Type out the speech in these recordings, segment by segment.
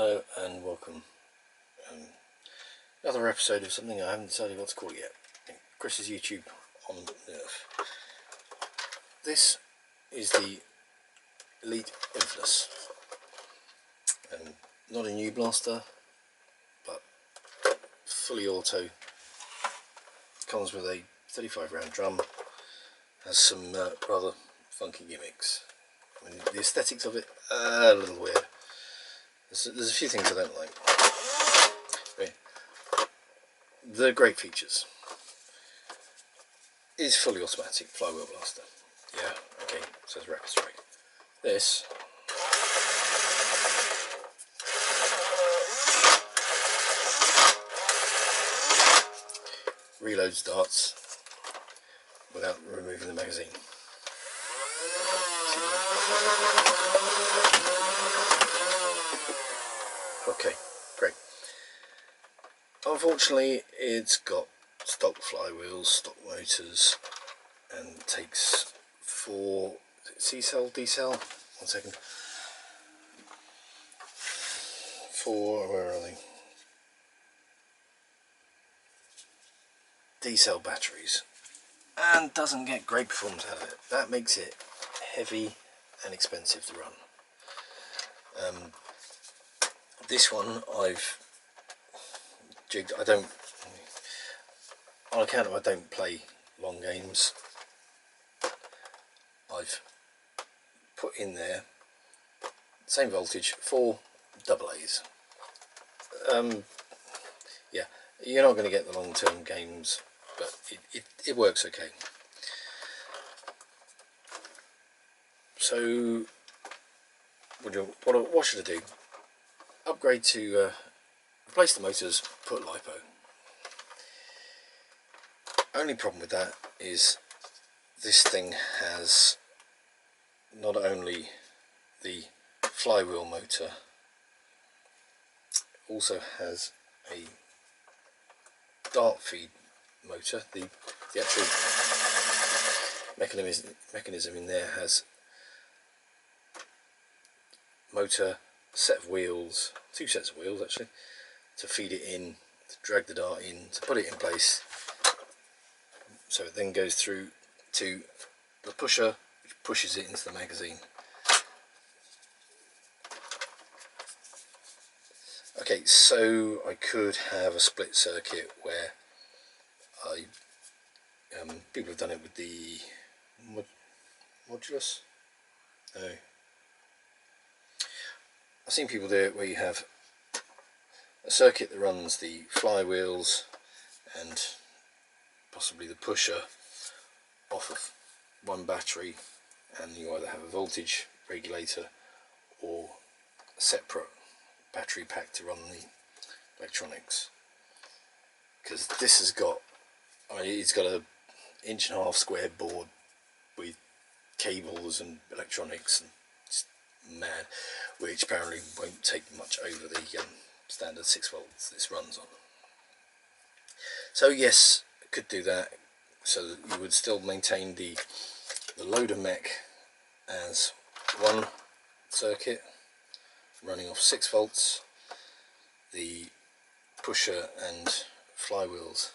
Hello and welcome. Another episode of something I haven't decided what to call it yet. Chris's YouTube on Nerf. This is the Elite Infinus. Not a new blaster, but fully auto. Comes with a 35 round drum. Has some rather funky gimmicks. I mean, the aesthetics of it a little weird. There's a few things I don't like. But the great features is fully automatic flywheel blaster. Yeah, okay, says rapid strike. This reloads darts without removing the magazine. Okay, great. Unfortunately, it's got stock flywheels, stock motors, and takes 4 C-cell, D-cell, 1 second. 4, where are they? D-cell batteries, and doesn't get great performance out of it. That makes it heavy and expensive to run. This one I've jigged. On account of I don't play long games, I've put in there same voltage, 4 AA's. Yeah, you're not going to get the long-term games, but it works okay. So what should I do? Upgrade to replace the motors, put Lipo. Only problem with that is this thing has not only the flywheel motor, also has a dart feed motor. The actual mechanism in there has motor, set of wheels, 2 sets of wheels actually, to feed it in, to drag the dart in, to put it in place. So it then goes through to the pusher, which pushes it into the magazine. Okay, so I could have a split circuit where people have done it with the modulus. No, I've seen people do it where you have a circuit that runs the flywheels and possibly the pusher off of one battery, and you either have a voltage regulator or a separate battery pack to run the electronics. Because this has got, it's got a 1.5" square board with cables and electronics, and it's mad, which apparently won't take much over the standard 6 volts this runs on. So yes, I could do that, so that you would still maintain the loader mech as one circuit running off 6 volts, the pusher and flywheels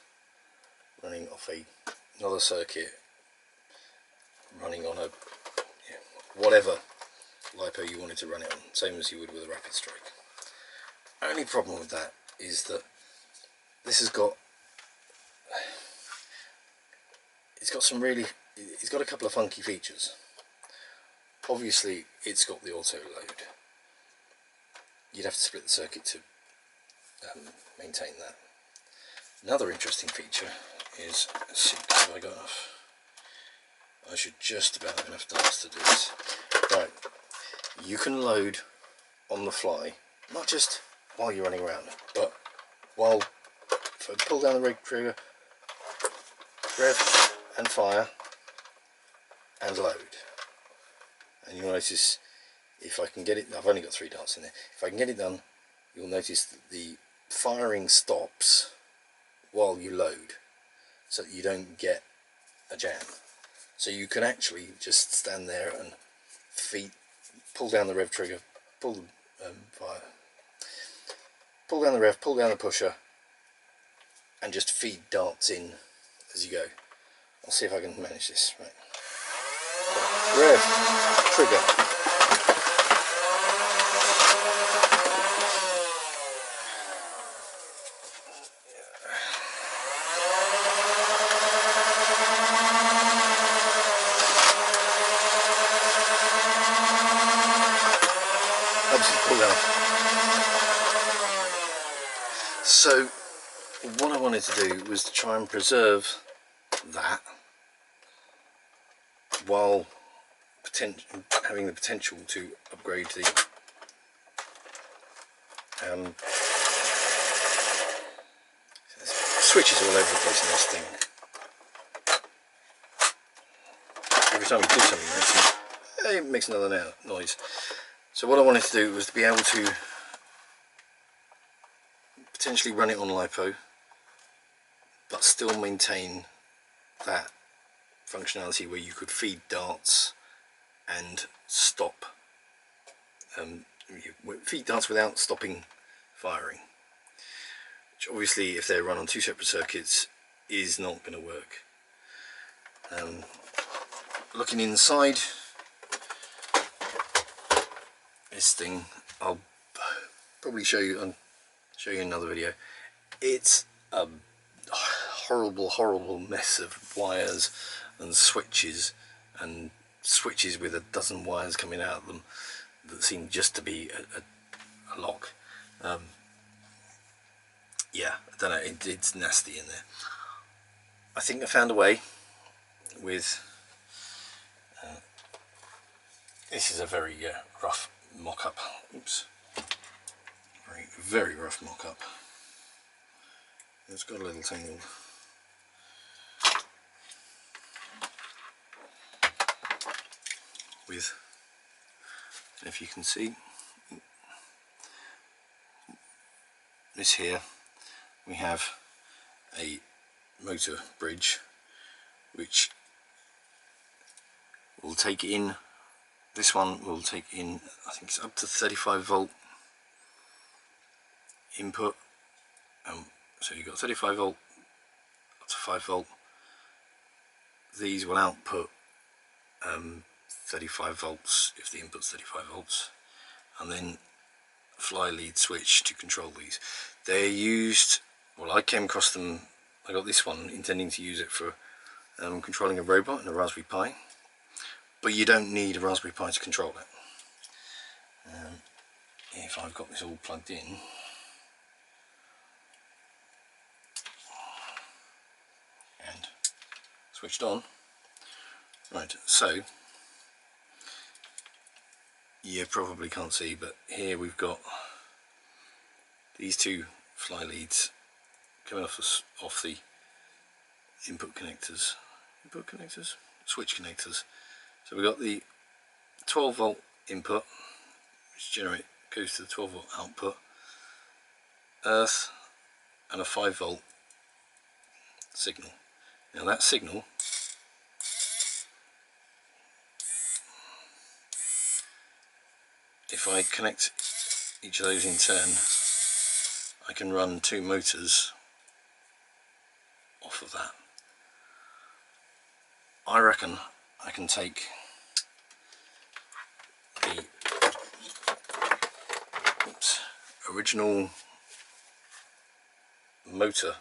running off another circuit running on a whatever Lipo you wanted to run it on, same as you would with a rapid strike. Only problem with that is that this has got, it's got a couple of funky features. Obviously it's got the auto load. You'd have to split the circuit to maintain that. Another interesting feature is, let's see, have I got enough? I should just about have enough darts to do this. Right, you can load on the fly, not just while you're running around, but while, if I pull down the red trigger, rev and fire and load, and you'll notice, if I can get it, I've only got 3 darts in there, if I can get it done, you'll notice that the firing stops while you load, so that you don't get a jam. So you can actually just stand there and pull down the rev trigger, pull the fire, pull down the rev, pull down the pusher, and just feed darts in as you go. I'll see if I can manage this. Right. Rev, trigger. Pull down. So what I wanted to do was to try and preserve that while having the potential to upgrade the switches all over the place in this thing. Every time you do something it makes another noise. So what I wanted to do was to be able to potentially run it on Lipo but still maintain that functionality where you could feed darts and stop feed darts without stopping firing, which obviously if they're run on two separate circuits is not going to work. Looking inside this thing, I'll probably show you another video. It's a horrible mess of wires and switches with a dozen wires coming out of them that seem just to be a lock. Yeah, I don't know, it's nasty in there. I think I found a way with this is a very rough mock-up. Oops, very rough mock-up. It's got a little tangle. With, if you can see this here, we have a motor bridge which will take in, this one will take in, I think it's up to 35 volt input. So you've got 35 volt up to 5 volt. These will output 35 volts if the input's 35 volts, and then a fly lead switch to control these. They're used, well, I came across them, I got this one intending to use it for controlling a robot and a Raspberry Pi, but you don't need a Raspberry Pi to control it. If I've got this all plugged in, and switched on, right, so you probably can't see, but here we've got these two fly leads coming off the switch connectors. So we've got the 12 volt input, which goes to the 12 volt output, earth, and a 5 volt signal. Now that signal if I connect each of those in turn, I can run two motors off of that. I reckon I can take the original motor,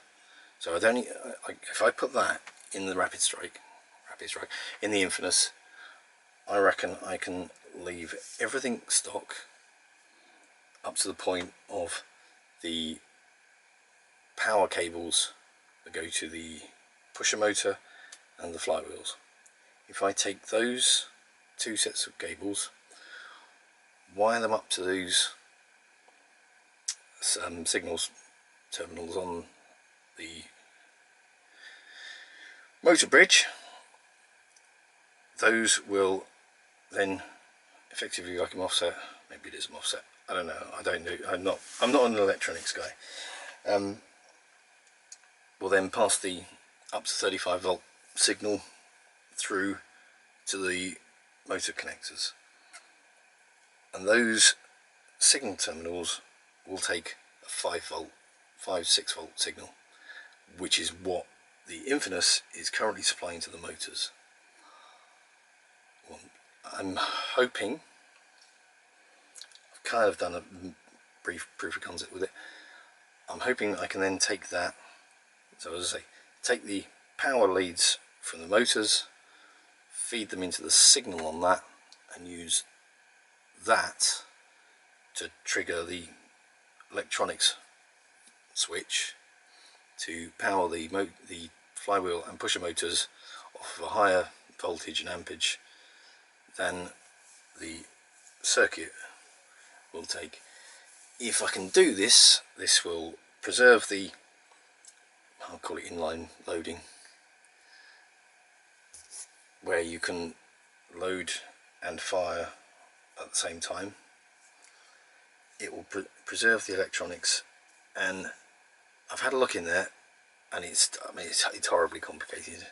so if I put that in the rapid strike in the Infinus, I reckon I can leave everything stock up to the point of the power cables that go to the pusher motor and the flywheels. If I take those two sets of cables, wire them up to those signals terminals on the motor bridge, those will then effectively, like an offset, maybe it is an offset, I don't know, I don't know, I'm not an electronics guy, will then pass the up to 35 volt signal through to the motor connectors, and those signal terminals will take a 6 volt signal, which is what the Infinus is currently supplying to the motors. Well, I'm hoping, I've kind of done a brief proof of concept with it, I'm hoping I can then take that, so as I say, take the power leads from the motors, feed them into the signal on that, and use that to trigger the electronics switch to power the flywheel and pusher motors off of a higher voltage and ampage than the circuit will take. If I can do this, this will preserve the, I'll call it inline loading, where you can load and fire at the same time. It will preserve the electronics, and I've had a look in there, and it's horribly complicated.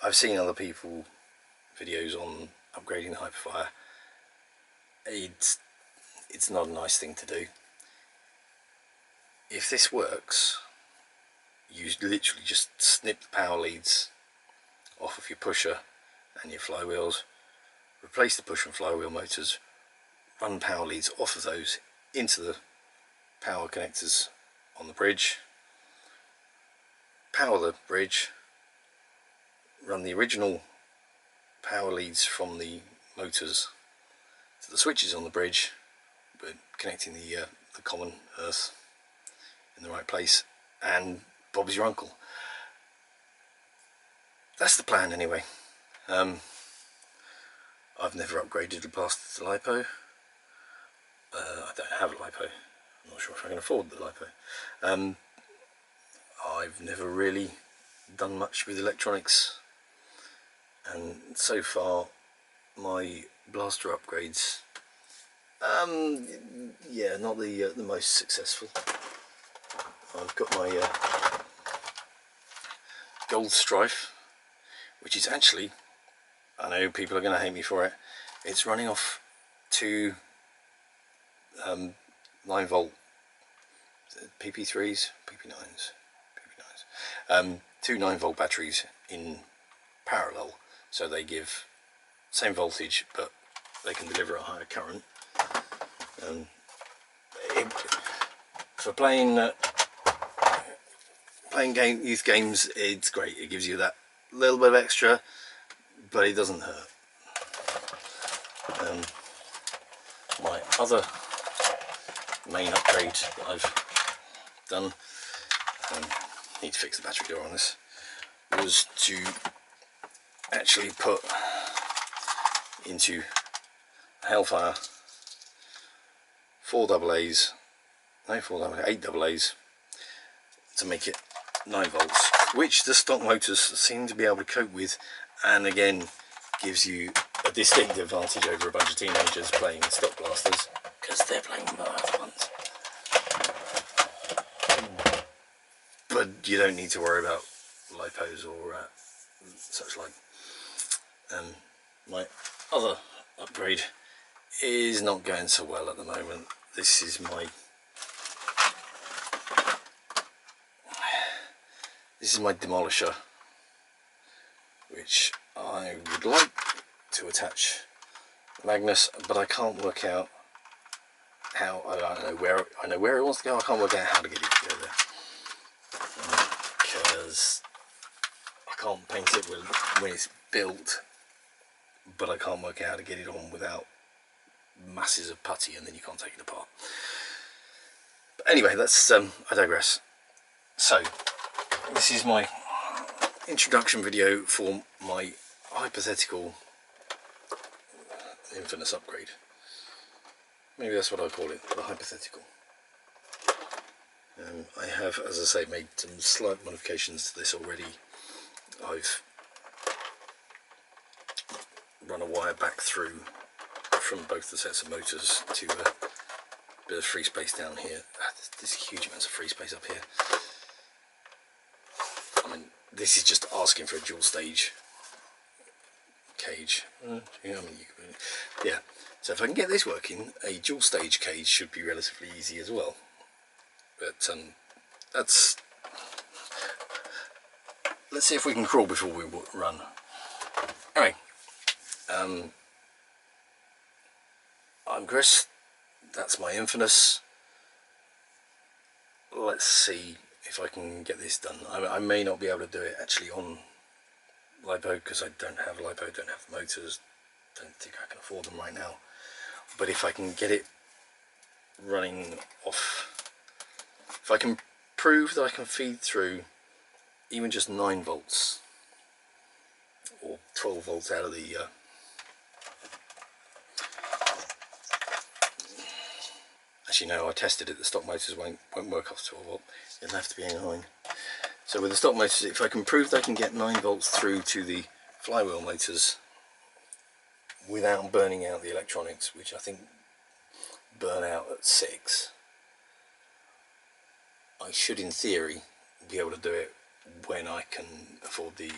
I've seen other people videos on upgrading the Hyperfire. It's not a nice thing to do. If this works, you literally just snip the power leads off of your pusher and your flywheels, replace the pusher and flywheel motors, run power leads off of those into the power connectors on the bridge, power the bridge, run the original power leads from the motors to the switches on the bridge, but connecting the common earth in the right place, and Bob's your uncle. That's the plan anyway. I've never upgraded past the Lipo. I don't have a Lipo. I'm not sure if I can afford the Lipo. I've never really done much with electronics, and so far my blaster upgrades, yeah, not the most successful. I've got my Gold Strife, which is actually, I know people are going to hate me for it, it's running off two 9 volt PP3s, PP9s, two 9 volt batteries in parallel, so they give same voltage but they can deliver a higher current. For playing youth games, it's great. It gives you that little bit of extra, but it doesn't hurt. My other main upgrade that I've done, need to fix the battery door on this, was to actually put into Hellfire 8 AA's to make it 9 volts, which the stock motors seem to be able to cope with, and again gives you a distinct advantage over a bunch of teenagers playing stock blasters, because they're playing the other ones. But you don't need to worry about lipos or such like. My other upgrade is not going so well at the moment. This is my demolisher, which I would like to attach Magnus, but I can't work out how. I know where it wants to go. I can't work out how to get it to go there, because I can't paint it when it's built, but I can't work out how to get it on without masses of putty, and then you can't take it apart. But anyway, that's I digress. So this is my introduction video for my hypothetical Infinus upgrade. Maybe that's what I call it, the hypothetical. I have, as I say, made some slight modifications to this already. I've run a wire back through from both the sets of motors to a bit of free space down here. There's huge amounts of free space up here. I mean, this is just asking for a dual stage cage. Yeah, so if I can get this working, a dual stage cage should be relatively easy as well. But let's see if we can crawl before we run. Anyway, I'm Chris, that's my Infinus. Let's see if I can get this done. I may not be able to do it actually on Lipo because I don't have Lipo, don't have motors, don't think I can afford them right now. But if I can get it running off, if I can prove that I can feed through even just 9 volts or 12 volts out of the actually no, I tested it, the stock motors won't work off 12 volt, it'll have to be a 9. So with the stock motors, if I can prove that I can get 9 volts through to the flywheel motors without burning out the electronics, which I think burn out at 6, I should in theory be able to do it when I can afford the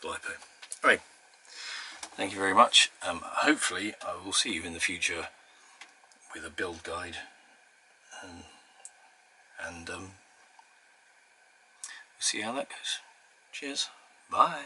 Lipo. Alright, thank you very much. Hopefully I will see you in the future with a build guide, and we'll see how that goes. Cheers, bye.